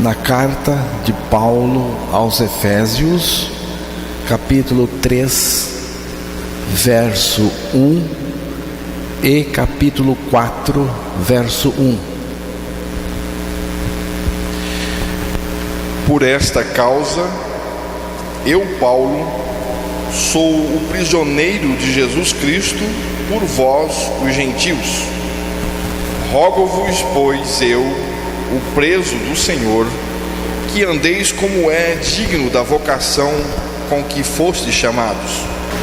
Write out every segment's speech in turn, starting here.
na carta de Paulo aos Efésios, capítulo 3, verso 1 e capítulo 4, verso 1. Por esta causa, eu, Paulo, sou o prisioneiro de Jesus Cristo por vós, os gentios. Rogo-vos, pois, eu, o preso do Senhor, que andeis como é digno da vocação com que fostes chamados.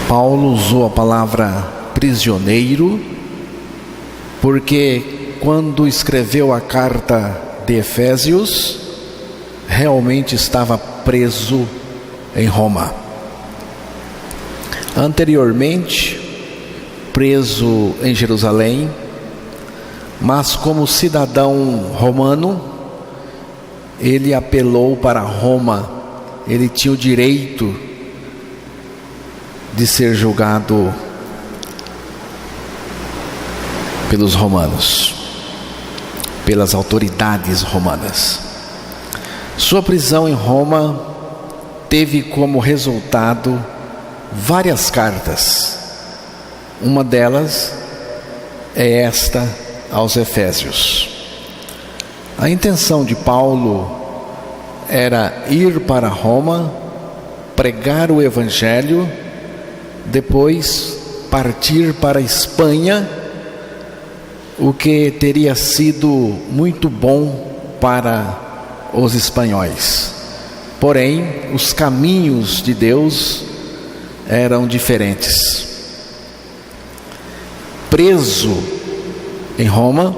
Paulo usou a palavra prisioneiro porque quando escreveu a carta de Efésios, realmente estava preso em Roma. Anteriormente, preso em Jerusalém, mas como cidadão romano, ele apelou para Roma. Ele tinha o direito de ser julgado pelos romanos, pelas autoridades romanas. Sua prisão em Roma teve como resultado várias cartas. Uma delas é esta aos Efésios. A intenção de Paulo era ir para Roma, pregar o Evangelho, depois partir para a Espanha, o que teria sido muito bom para os espanhóis. Porém, os caminhos de Deus eram diferentes. Preso em Roma,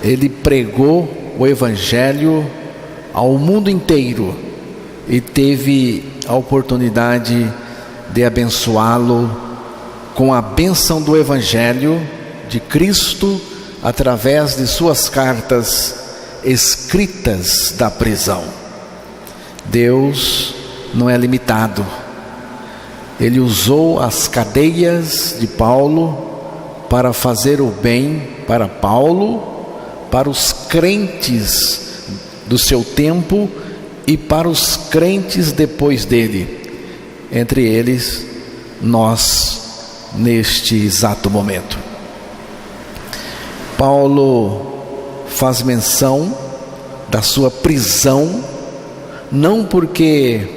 ele pregou o Evangelho ao mundo inteiro e teve a oportunidade de abençoá-lo com a bênção do Evangelho de Cristo através de suas cartas escritas da prisão. Deus não é limitado. Ele usou as cadeias de Paulo para fazer o bem para Paulo, para os crentes do seu tempo e para os crentes depois dele, entre eles nós, neste exato momento. Paulo faz menção da sua prisão, não porque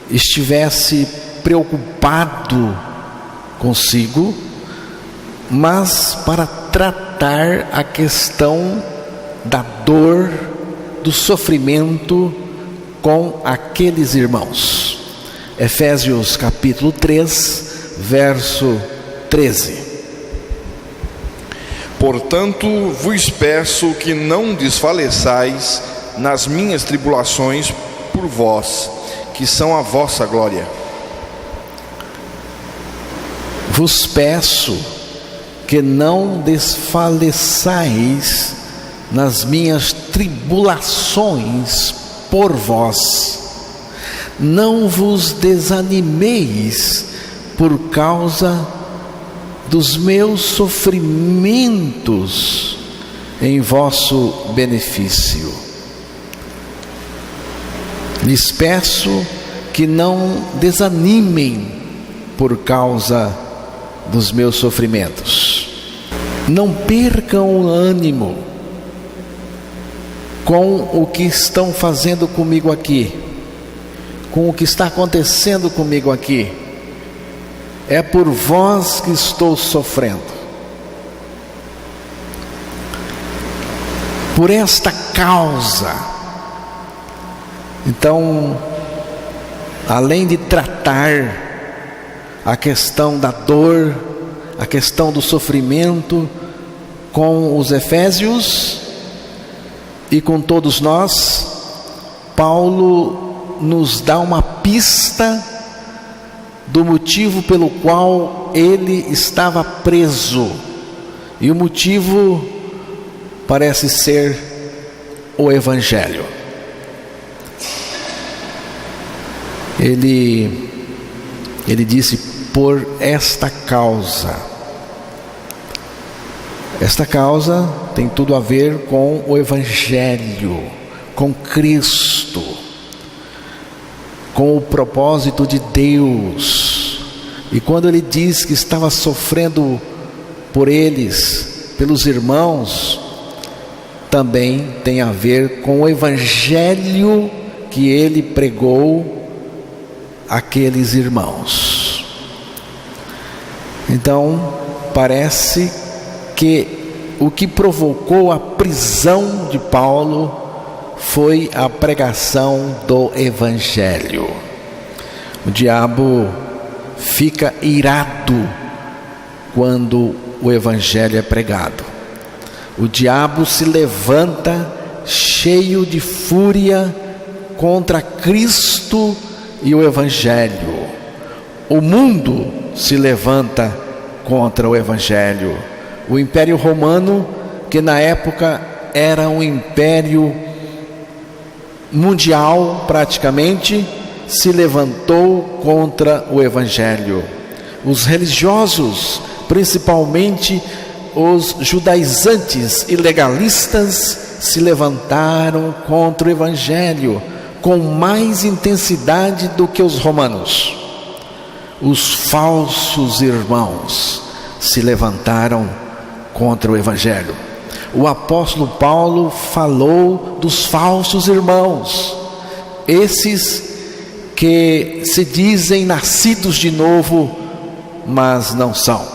estivesse preocupado consigo, mas para tratar a questão da dor, do sofrimento com aqueles irmãos. Efésios capítulo 3, verso 13. Portanto, vos peço que não desfaleçais nas minhas tribulações por vós, que são a vossa glória. Vos peço que não desfaleçais nas minhas tribulações por vós. Não vos desanimeis por causa dos meus sofrimentos em vosso benefício. Lhes peço que não desanimem por causa dos meus sofrimentos. Não percam o ânimo com o que estão fazendo comigo aqui, com o que está acontecendo comigo aqui. É por vós que estou sofrendo. Por esta causa. Então, além de tratar a questão da dor, a questão do sofrimento com os efésios e com todos nós, Paulo nos dá uma pista do motivo pelo qual ele estava preso. E o motivo parece ser o Evangelho. Ele disse: por esta causa. Esta causa tem tudo a ver com o Evangelho, com Cristo, com o propósito de Deus. E quando ele diz que estava sofrendo por eles, pelos irmãos, também tem a ver com o Evangelho que ele pregou àqueles irmãos. Então, parece que o que provocou a prisão de Paulo foi a pregação do Evangelho. O diabo fica irado quando o Evangelho é pregado. O diabo se levanta cheio de fúria contra Cristo e o Evangelho. O mundo se levanta contra o Evangelho. O Império Romano, que na época era um império mundial praticamente, se levantou contra o Evangelho. Os religiosos, principalmente os judaizantes e legalistas, se levantaram contra o Evangelho com mais intensidade do que os romanos. Os falsos irmãos se levantaram contra o Evangelho. O apóstolo Paulo falou dos falsos irmãos, esses que se dizem nascidos de novo, mas não são.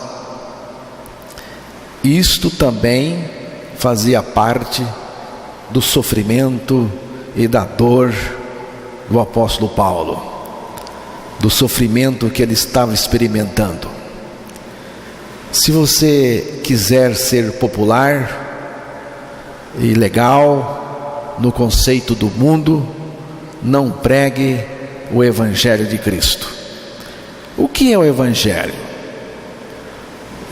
Isto também fazia parte do sofrimento e da dor do apóstolo Paulo, do sofrimento que ele estava experimentando. Se você quiser ser popular e legal no conceito do mundo, não pregue o Evangelho de Cristo. O que é o Evangelho?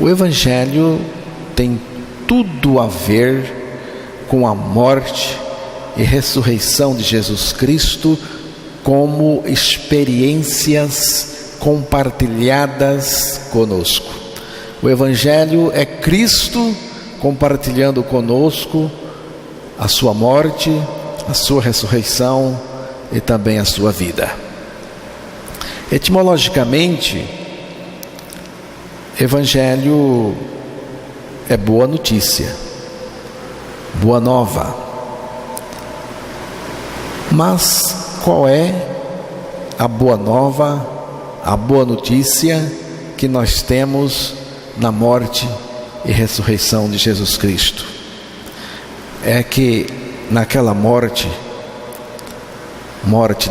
O Evangelho tem tudo a ver com a morte e ressurreição de Jesus Cristo como experiências compartilhadas conosco. O Evangelho é Cristo compartilhando conosco a sua morte, a sua ressurreição e também a sua vida. Etimologicamente, Evangelho é boa notícia, boa nova. Mas qual é a boa nova, a boa notícia que nós temos na morte e ressurreição de Jesus Cristo? É que naquela morte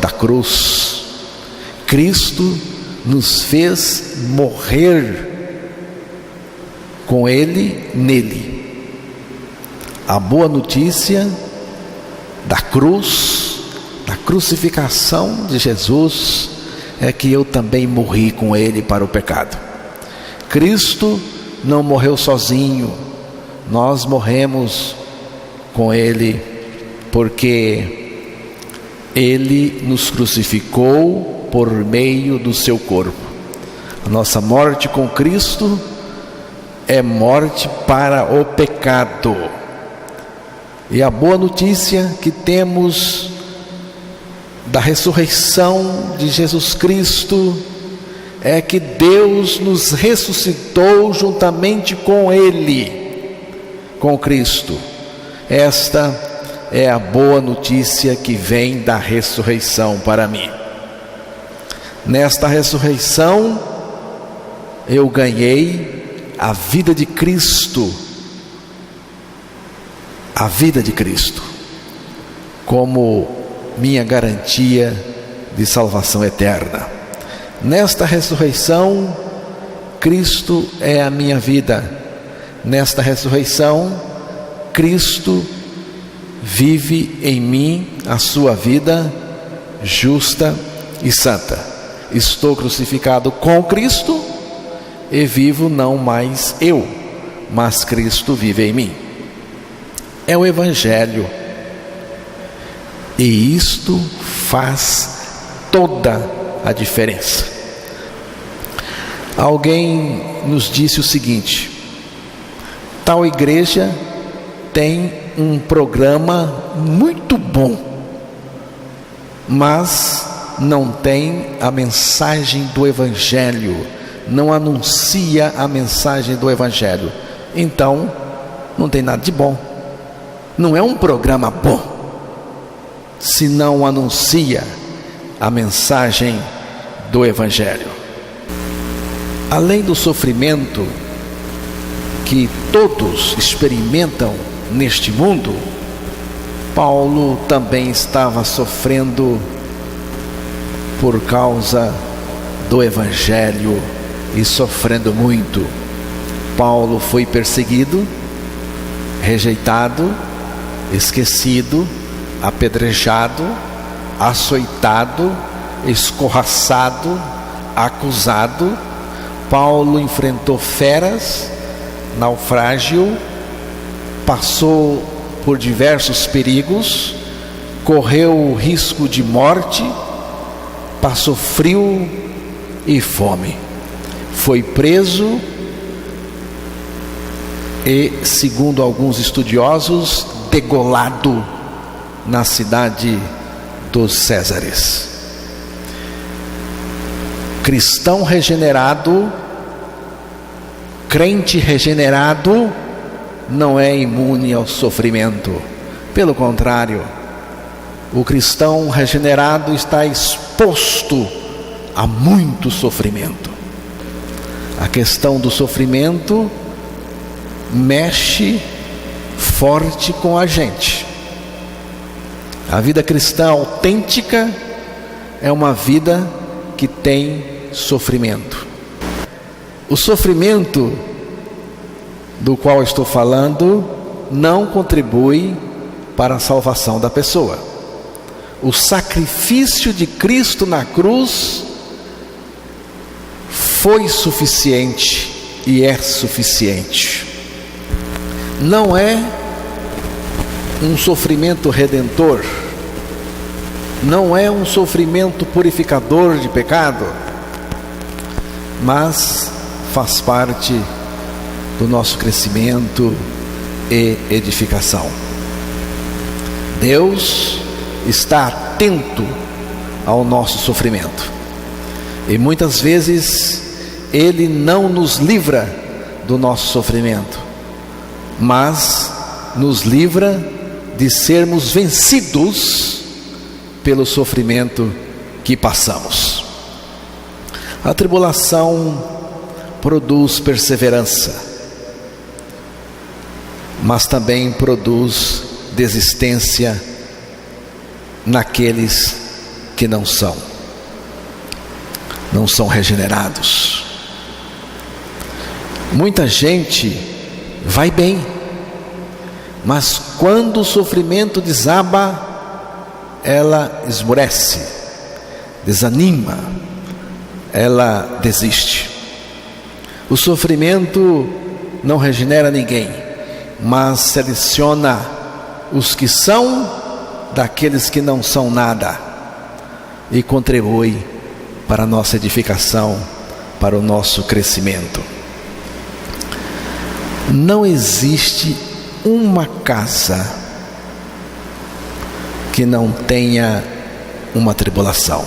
da cruz, Cristo nos fez morrer com Ele nele. A boa notícia da cruz, da crucificação de Jesus, é que eu também morri com Ele para o pecado. Cristo não morreu sozinho, nós morremos com Ele, porque Ele nos crucificou por meio do seu corpo. A nossa morte com Cristo é morte para o pecado. E a boa notícia que temos da ressurreição de Jesus Cristo é que Deus nos ressuscitou juntamente com Ele, com Cristo. Esta é a boa notícia que vem da ressurreição para mim. Nesta ressurreição, eu ganhei a vida de Cristo, a vida de Cristo, como minha garantia de salvação eterna. Nesta ressurreição, Cristo é a minha vida. Nesta ressurreição, Cristo vive em mim a sua vida justa e santa. Estou crucificado com Cristo e vivo não mais eu, mas Cristo vive em mim. É o Evangelho, e isto faz toda a diferença. Alguém nos disse o seguinte: tal igreja tem um programa muito bom, mas não tem a mensagem do Evangelho, não anuncia a mensagem do Evangelho. Então, não tem nada de bom. Não é um programa bom se não anuncia a mensagem do Evangelho. Além do sofrimento que todos experimentam neste mundo, Paulo também estava sofrendo por causa do Evangelho, e sofrendo muito. Paulo foi perseguido, rejeitado, esquecido, apedrejado, açoitado, escorraçado, acusado. Paulo enfrentou feras, naufrágio, passou por diversos perigos, correu o risco de morte, passou frio e fome, foi preso e, segundo alguns estudiosos, degolado na cidade dos Césares. Cristão regenerado, crente regenerado, não é imune ao sofrimento. Pelo contrário, o cristão regenerado está exposto a muito sofrimento. A questão do sofrimento mexe forte com a gente. A vida cristã autêntica é uma vida que tem sofrimento. O sofrimento do qual estou falando não contribui para a salvação da pessoa. O sacrifício de Cristo na cruz foi suficiente e é suficiente. Não é um sofrimento redentor, não é um sofrimento purificador de pecado, mas faz parte do nosso crescimento e edificação. Deus está atento ao nosso sofrimento, e muitas vezes Ele não nos livra do nosso sofrimento, mas nos livra de sermos vencidos pelo sofrimento que passamos. A tribulação produz perseverança, mas também produz desistência naqueles que não são regenerados. Muita gente vai bem, mas quando o sofrimento desaba, ela esmorece, desanima, ela desiste. O sofrimento não regenera ninguém, mas seleciona os que são daqueles que não são nada, e contribui para a nossa edificação, para o nosso crescimento. Não existe uma casa que não tenha uma tribulação,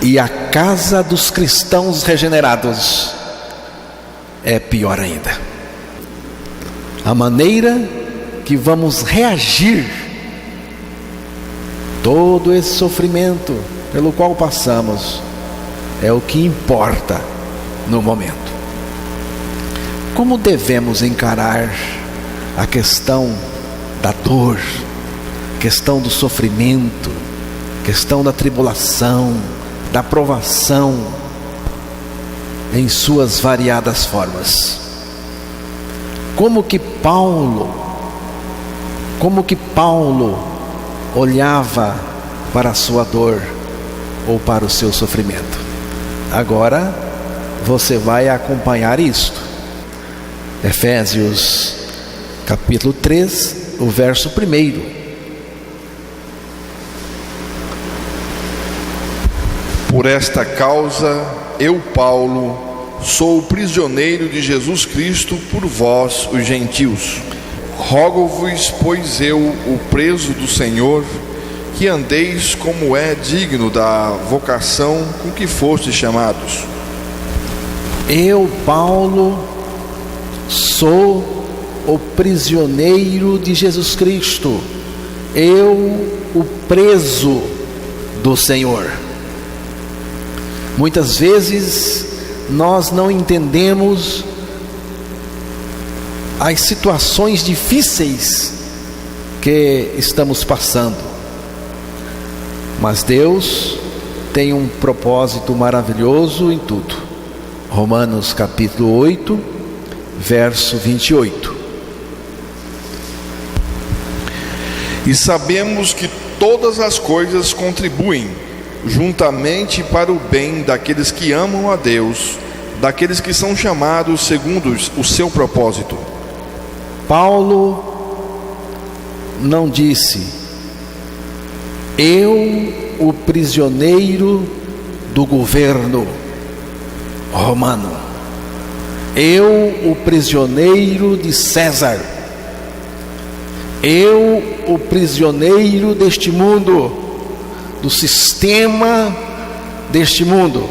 e a casa dos cristãos regenerados é pior ainda. A maneira que vamos reagir todo esse sofrimento pelo qual passamos é o que importa no momento. Como devemos encarar a questão da dor, questão do sofrimento, questão da tribulação, da provação, em suas variadas formas? Como que Paulo olhava para a sua dor ou para o seu sofrimento? Agora você vai acompanhar isto. Efésios capítulo 3, o verso 1. Por esta causa, eu, Paulo, sou prisioneiro de Jesus Cristo por vós, os gentios. Rogo-vos, pois eu, o preso do Senhor, que andeis como é digno da vocação com que fostes chamados. Eu, Paulo, sou o prisioneiro de Jesus Cristo. Eu, o preso do Senhor. Muitas vezes nós não entendemos as situações difíceis que estamos passando, mas Deus tem um propósito maravilhoso em tudo. Romanos capítulo 8, verso 28. E sabemos que todas as coisas contribuem juntamente para o bem daqueles que amam a Deus, daqueles que são chamados segundo o seu propósito. Paulo não disse: eu, o prisioneiro do governo romano, eu, o prisioneiro de César, eu, o prisioneiro deste mundo, do sistema deste mundo.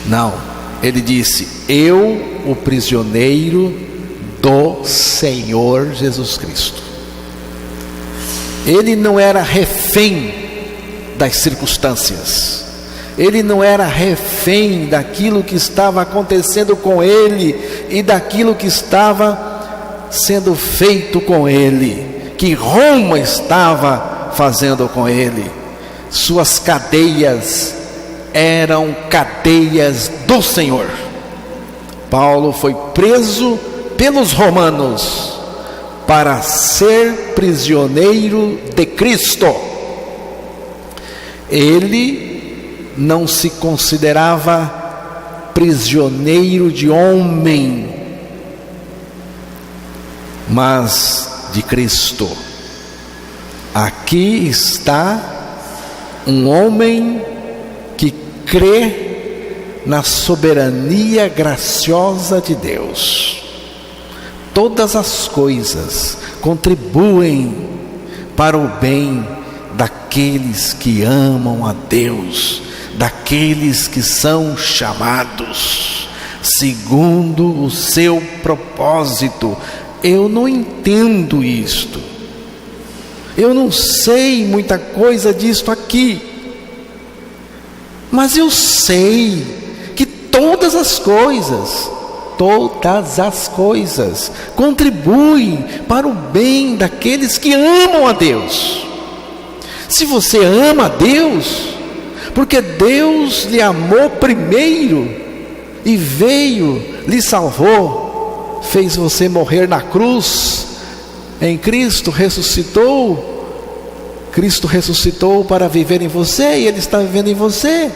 Não, ele disse: eu, o prisioneiro do Senhor Jesus Cristo. Ele não era refém das circunstâncias, ele não era refém daquilo que estava acontecendo com ele e daquilo que estava sendo feito com ele, que Roma estava fazendo com ele. Suas cadeias eram cadeias do Senhor. Paulo foi preso pelos romanos para ser prisioneiro de Cristo. Ele não se considerava prisioneiro de homem, mas de Cristo. Aqui está um homem que crê na soberania graciosa de Deus. Todas as coisas contribuem para o bem daqueles que amam a Deus, daqueles que são chamados segundo o seu propósito. Eu não entendo isto, eu não sei muita coisa disto aqui, mas eu sei que todas as coisas contribuem para o bem daqueles que amam a Deus. Se você ama a Deus, porque Deus lhe amou primeiro e veio, lhe salvou, fez você morrer na cruz, em Cristo ressuscitou para viver em você, e Ele está vivendo em você.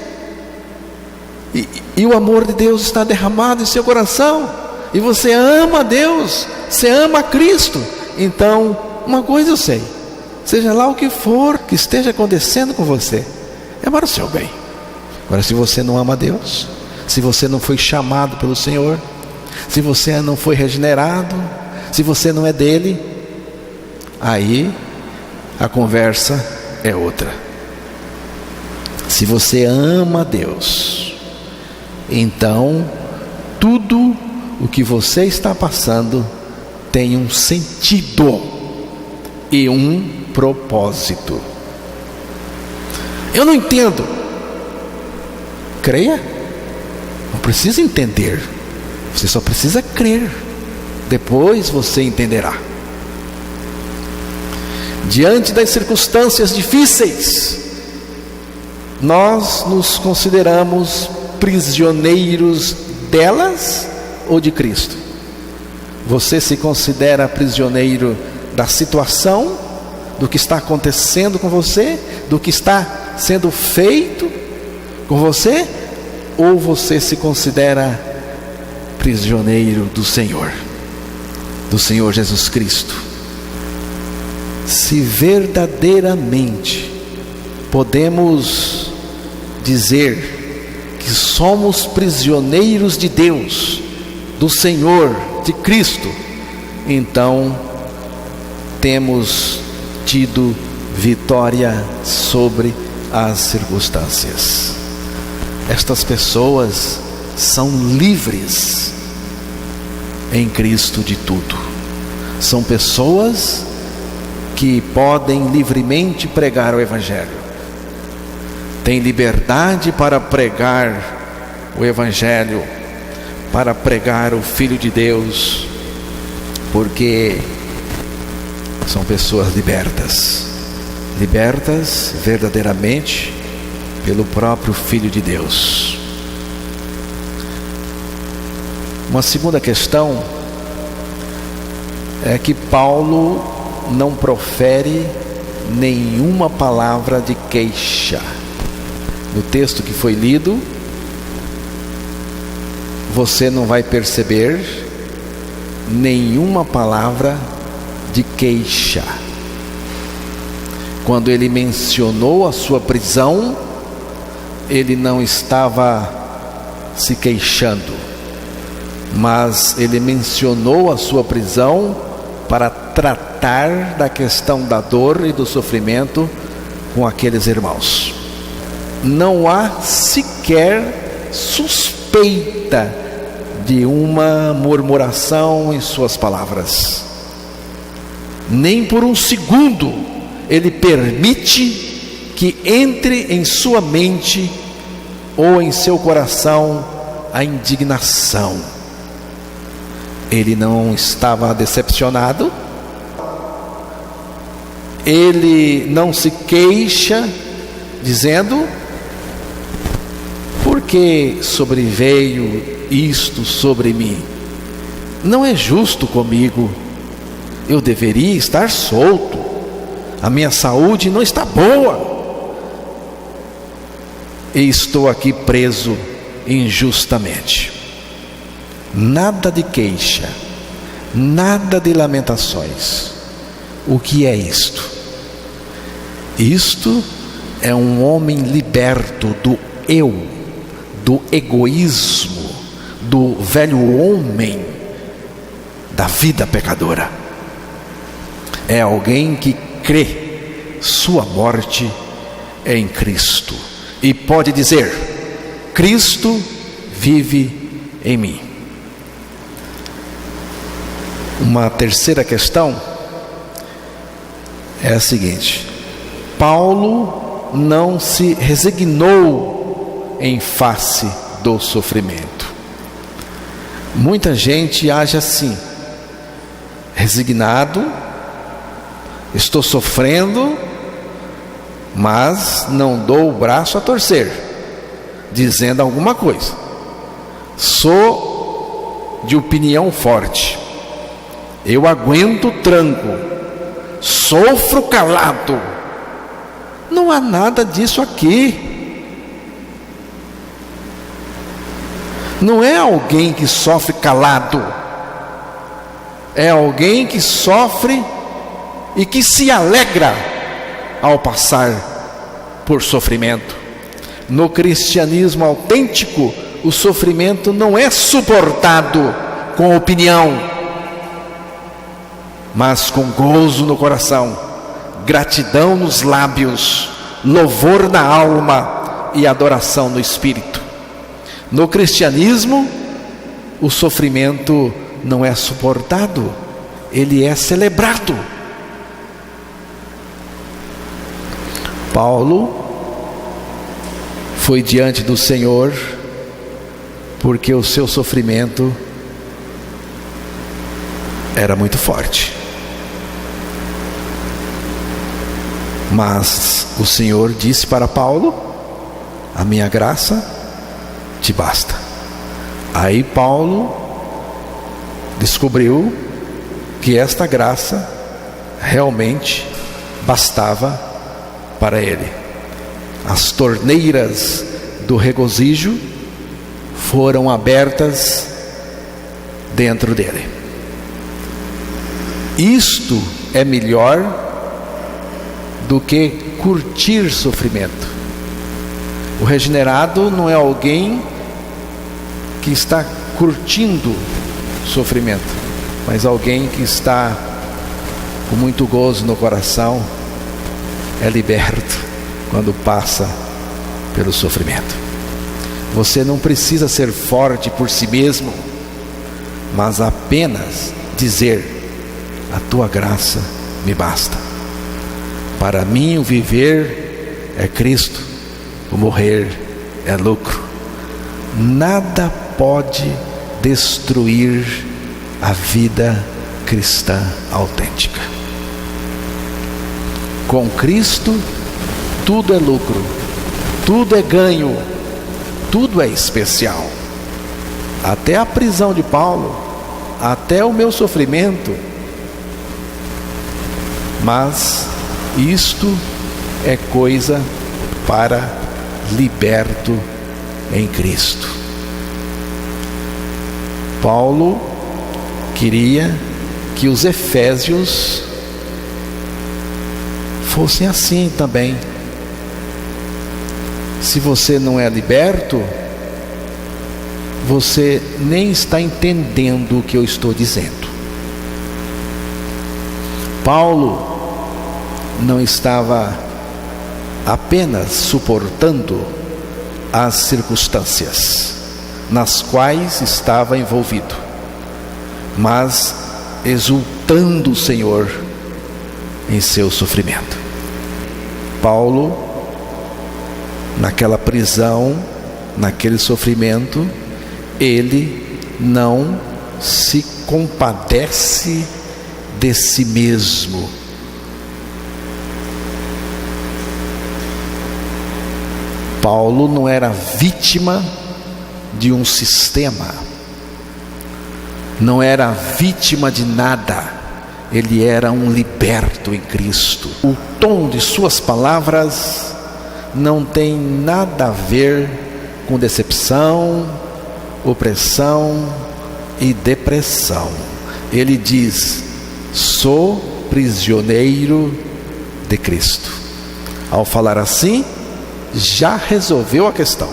E o amor de Deus está derramado em seu coração, e você ama a Deus, você ama a Cristo. Então, uma coisa eu sei: seja lá o que for que esteja acontecendo com você, é para o seu bem. Agora, se você não ama a Deus, se você não foi chamado pelo Senhor, se você não foi regenerado, se você não é dele, aí a conversa é outra. Se você ama a Deus, então tudo o que você está passando tem um sentido e um propósito. Eu não entendo. Creia. Não precisa entender, você só precisa crer. Depois você entenderá. Diante das circunstâncias difíceis, nós nos consideramos prisioneiros delas ou de Cristo? Você se considera prisioneiro da situação, do que está acontecendo com você, do que está sendo feito com você, ou você se considera prisioneiro do Senhor Jesus Cristo? Se verdadeiramente podemos dizer que somos prisioneiros de Deus, do Senhor, de Cristo, então temos tido vitória sobre as circunstâncias. Estas pessoas são livres em Cristo de tudo. São pessoas que podem livremente pregar o Evangelho. Têm liberdade para pregar o Evangelho, para pregar o Filho de Deus, porque são pessoas libertas verdadeiramente pelo próprio Filho de Deus. Uma segunda questão é que Paulo não profere nenhuma palavra de queixa. No texto que foi lido, você não vai perceber nenhuma palavra de queixa. Quando ele mencionou a sua prisão, ele não estava se queixando, mas ele mencionou a sua prisão para tratar da questão da dor e do sofrimento com aqueles irmãos. Não há sequer suspeita de uma murmuração em suas palavras. Nem por um segundo ele permite que entre em sua mente ou em seu coração a indignação. Ele não estava decepcionado, ele não se queixa dizendo: por que sobreveio isto sobre mim? Não é justo comigo, eu deveria estar solto, a minha saúde não está boa, e estou aqui preso injustamente. Nada de queixa, nada de lamentações. O que é isto? Isto é um homem liberto do eu, do egoísmo, do velho homem, da vida pecadora. É alguém que crê sua morte é em Cristo e pode dizer: Cristo vive em mim. Uma terceira questão é a seguinte: Paulo não se resignou em face do sofrimento. Muita gente age assim, resignado, estou sofrendo, mas não dou o braço a torcer, dizendo alguma coisa. Sou de opinião forte, eu aguento o tranco, sofro calado. Não há nada disso aqui. Não é alguém que sofre calado, é alguém que sofre e que se alegra ao passar por sofrimento. No cristianismo autêntico, o sofrimento não é suportado com opinião, mas com gozo no coração, gratidão nos lábios, louvor na alma e adoração no espírito. No cristianismo, o sofrimento não é suportado, ele é celebrado. Paulo foi diante do Senhor porque o seu sofrimento era muito forte. Mas o Senhor disse para Paulo: a minha graça te basta. Aí Paulo descobriu que esta graça realmente bastava para ele. As torneiras do regozijo foram abertas dentro dele. Isto é melhor do que curtir sofrimento. O regenerado não é alguém que está curtindo sofrimento. mas alguém que está com muito gozo no coração é liberto quando passa pelo sofrimento. Você não precisa ser forte por si mesmo, mas apenas dizer: a tua graça me basta. Para mim o viver é Cristo, o morrer é lucro. Nada pode destruir a vida cristã autêntica. Com Cristo tudo é lucro, tudo é ganho, tudo é especial. Até a prisão de Paulo, até o meu sofrimento. Mas isto é coisa para liberto em Cristo. Paulo queria que os efésios fossem assim também. Se você não é liberto, você nem está entendendo o que eu estou dizendo. Paulo não estava apenas suportando as circunstâncias nas quais estava envolvido, mas exultando o Senhor em seu sofrimento. Paulo, naquela prisão, naquele sofrimento, ele não se compadece de si mesmo. Paulo não era vítima de um sistema, não era vítima de nada, ele era um liberto em Cristo. O tom de suas palavras não tem nada a ver com decepção, opressão e depressão. Ele diz: sou prisioneiro de Cristo. Ao falar assim, já resolveu a questão.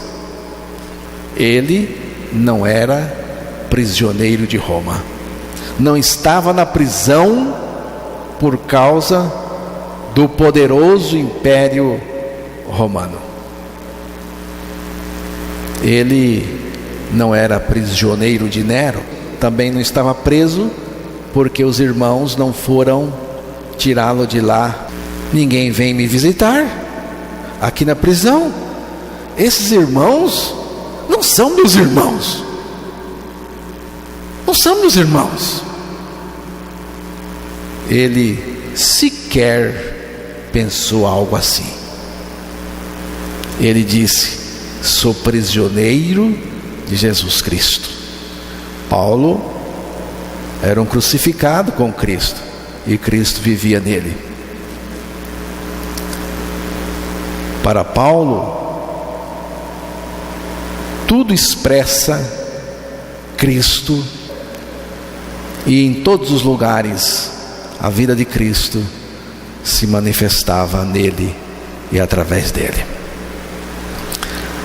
Ele não era prisioneiro de Roma, não estava na prisão por causa do poderoso império romano. Ele não era prisioneiro de Nero, também não estava preso porque os irmãos não foram tirá-lo de lá. Ninguém vem me visitar aqui na prisão. Esses irmãos não são meus irmãos. Não são meus irmãos. Ele sequer pensou algo assim. Ele disse: sou prisioneiro de Jesus Cristo. Paulo era um crucificado com Cristo e Cristo vivia nele. Para Paulo, tudo expressa Cristo, e em todos os lugares a vida de Cristo se manifestava nele e através dele.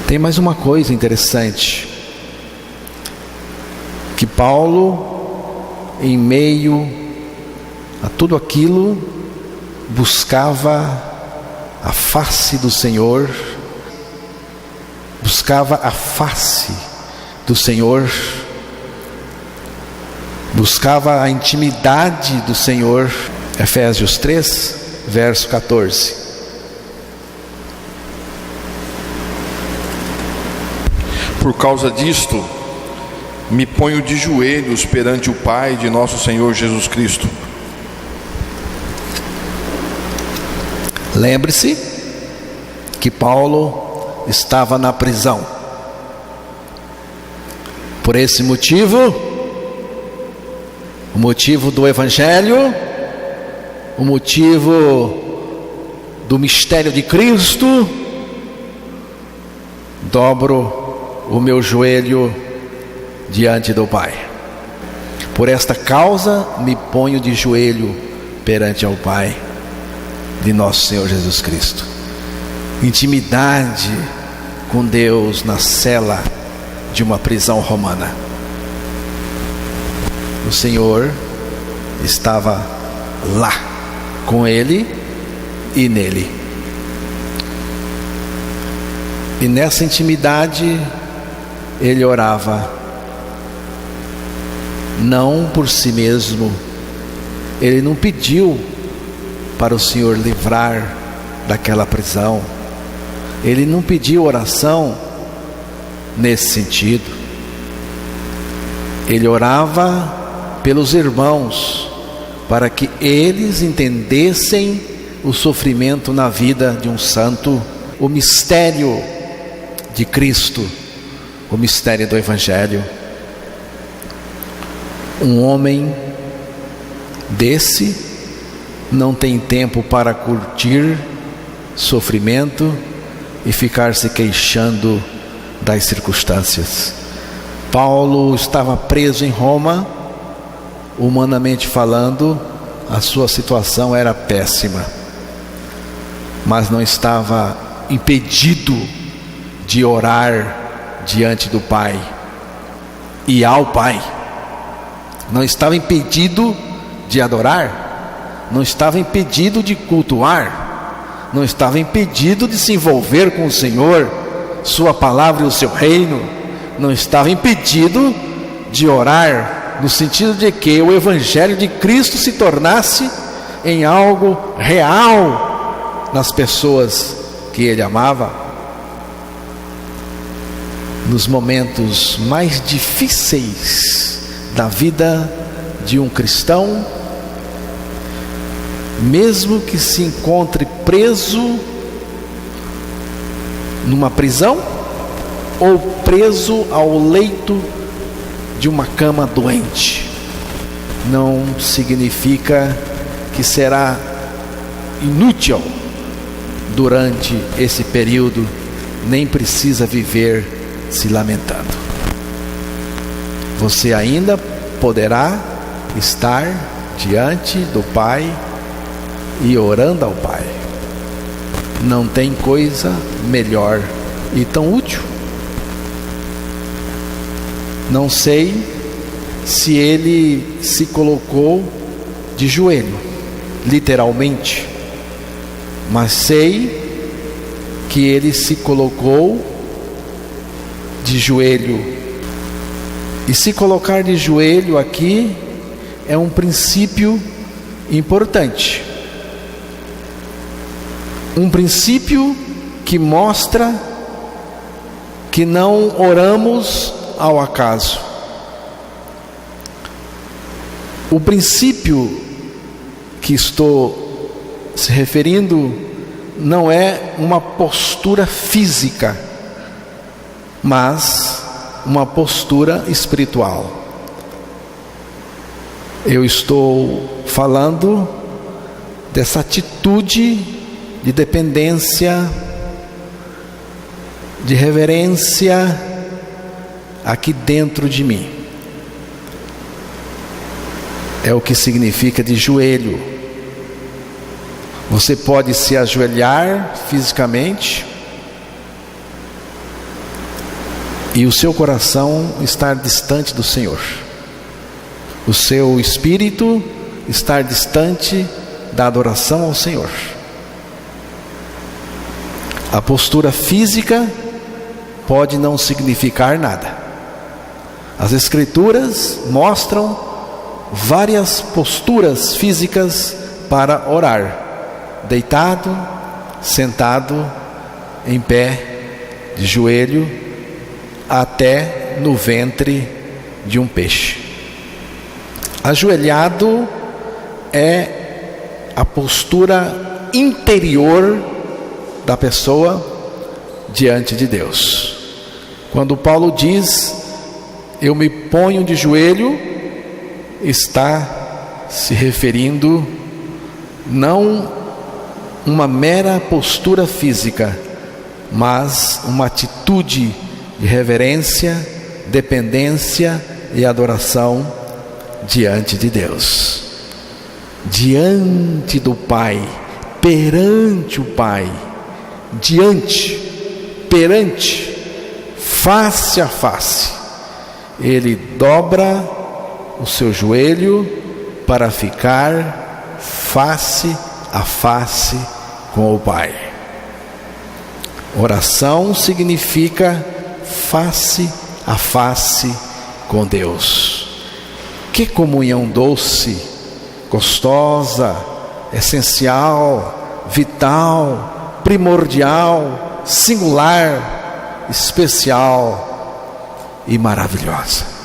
Tem mais uma coisa interessante, que Paulo, em meio a tudo aquilo, buscava a face do Senhor, buscava a face do Senhor, buscava a intimidade do Senhor. Efésios 3, verso 14. Por causa disto, me ponho de joelhos perante o Pai de nosso Senhor Jesus Cristo. Lembre-se que Paulo estava na prisão. Por esse motivo, o motivo do Evangelho, o motivo do mistério de Cristo, dobro o meu joelho diante do Pai. Por esta causa me ponho de joelho perante ao Pai de nosso Senhor Jesus Cristo. Intimidade com Deus na cela de uma prisão romana. O Senhor estava lá, com ele e nele. E nessa intimidade ele orava, não por si mesmo. Ele não pediu para o Senhor livrar daquela prisão. Ele não pediu oração nesse sentido. Ele orava pelos irmãos, para que eles entendessem o sofrimento na vida de um santo, o mistério de Cristo, o mistério do Evangelho. Um homem desse não tem tempo para curtir sofrimento e ficar se queixando das circunstâncias. Paulo estava preso em Roma. Humanamente falando, a sua situação era péssima, mas não estava impedido de orar diante do Pai e ao Pai. Não estava impedido de adorar, não estava impedido de cultuar, não estava impedido de se envolver com o Senhor, sua palavra e o seu reino. Não estava impedido de orar, no sentido de que o Evangelho de Cristo se tornasse em algo real nas pessoas que ele amava. Nos momentos mais difíceis da vida de um cristão, mesmo que se encontre preso numa prisão ou preso ao leito de uma cama doente, não significa que será inútil durante esse período, nem precisa viver se lamentando. Você ainda poderá estar diante do Pai e orando ao Pai. Não tem coisa melhor e tão útil. Não sei se ele se colocou de joelho, literalmente, mas sei que ele se colocou de joelho. E se colocar de joelho aqui é um princípio importante. Um princípio que mostra que não oramos ao acaso. O princípio que estou se referindo não é uma postura física, mas uma postura espiritual. Eu estou falando dessa atitude de dependência, de reverência aqui dentro de mim. É o que significa de joelho. Você pode se ajoelhar fisicamente e o seu coração estar distante do Senhor, o seu espírito estar distante da adoração ao Senhor. A postura física pode não significar nada. As Escrituras mostram várias posturas físicas para orar: deitado, sentado, em pé, de joelho, até no ventre de um peixe. Ajoelhado é a postura interior da pessoa diante de Deus. Quando Paulo diz: eu me ponho de joelho, está se referindo não uma mera postura física, mas uma atitude de reverência, dependência e adoração diante de Deus, diante do Pai, perante o Pai, perante, face a face. Ele dobra o seu joelho para ficar face a face com o Pai. Oração significa face a face com Deus. Que comunhão doce, gostosa, essencial, vital, primordial, singular, especial e maravilhosa.